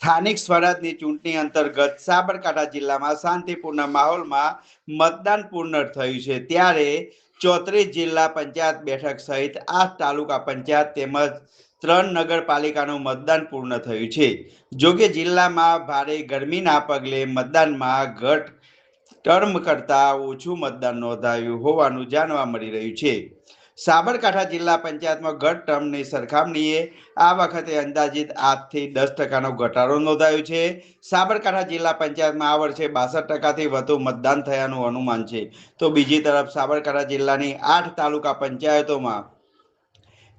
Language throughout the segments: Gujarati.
સ્થાનિક સ્વરાજની ચૂંટણી અંતર્ગત સાબરકાંઠા જિલ્લામાં શાંતિપૂર્ણ માહોલમાં મતદાન પૂર્ણ થયું છે। ત્યારે 34 જિલ્લા પંચાયત બેઠક સહિત 8 તાલુકા પંચાયત તેમજ 3 નગરપાલિકાનું મતદાન પૂર્ણ થયું છે। જોકે જિલ્લામાં ભારે ગરમીના પગલે મતદાનમાં ઘટ ટર્મ કરતાં ઓછું મતદાન નોંધાયું હોવાનું જાણવા મળી રહ્યું છે। સાબરકાંઠા જિલ્લા પંચાયતમાં ગત ટર્મની સરખામણીએ આ વખતે અંદાજિત 8 થી 10% ઘટાડો નોંધાયો છે। સાબરકાંઠા જિલ્લા પંચાયતમાં આ વર્ષે 62% વધુ મતદાન થયાનું અનુમાન છે। તો બીજી તરફ સાબરકાંઠા જિલ્લાની 8 તાલુકા પંચાયતોમાં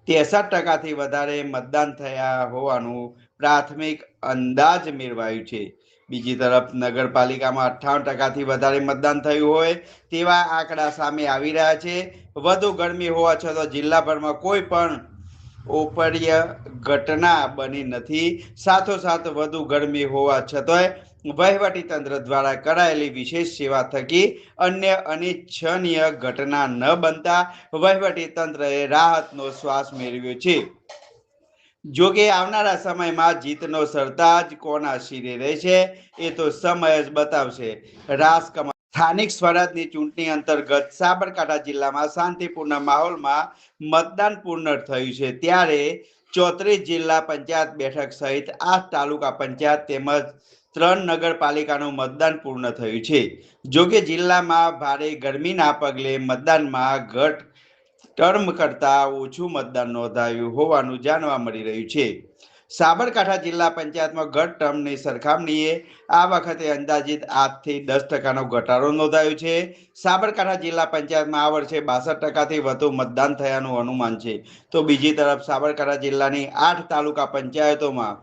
63% વધારે મતદાન થયા હોવાનું પ્રાથમિક અંદાજ મેળવાયું છે। બીજી તરફ નગરપાલિકામાં 58% વધારે મતદાન થયું હોય તેવા આંકડા સામે આવી રહ્યા છે। વધુ ગરમી હોવા છતાં જિલ્લાભરમાં કોઈ પણ અપ્રિય ઘટના બની નથી। સાથોસાથ વધુ ગરમી હોવા છતાંય વહીવટીતંત્ર દ્વારા કરાયેલી વિશેષ સેવા થકી અન્ય અનિચ્છનીય ઘટના ન બનતા વહીવટીતંત્રએ રાહતનો શ્વાસ મેળવ્યો છે। જોકે આવનારા સમયમાં જીતનો સરતાજ કોના શિરે રહેશે એ તો સમય જ બતાવશે। સ્થાનિક સ્વરાજની ચૂંટણી અંતર્ગત સાબરકાંઠા જિલ્લામાં શાંતિપૂર્ણ માહોલમાં મતદાન પૂર્ણ થયું છે। ત્યારે 34 જિલ્લા પંચાયત બેઠક સહિત 8 તાલુકા પંચાયત તેમજ 3 નગરપાલિકાનું મતદાન પૂર્ણ થયું છે। જોકે જિલ્લામાં ભારે ગરમીના પગલે મતદાનમાં ઘટ ટર્મ કરતાં ઓછું મતદાન નોંધાયું હોવાનું જાણવા મળી રહ્યું છે। સાબરકાંઠા જિલ્લા પંચાયતમાં ગત ટર્મની સરખામણીએ આ વખતે અંદાજિત 8 થી 10% ઘટાડો નોંધાયો છે। સાબરકાંઠા જિલ્લા પંચાયતમાં આ વર્ષે 62% વધુ મતદાન થયાનું અનુમાન છે। તો બીજી તરફ સાબરકાંઠા જિલ્લાની 8 તાલુકા પંચાયતોમાં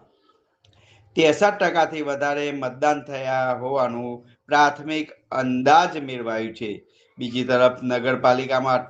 63% વધારે મતદાન થયા હોવાનું પ્રાથમિક અંદાજ મેળવાયું છે। બીજી તરફ નગરપાલિકામાં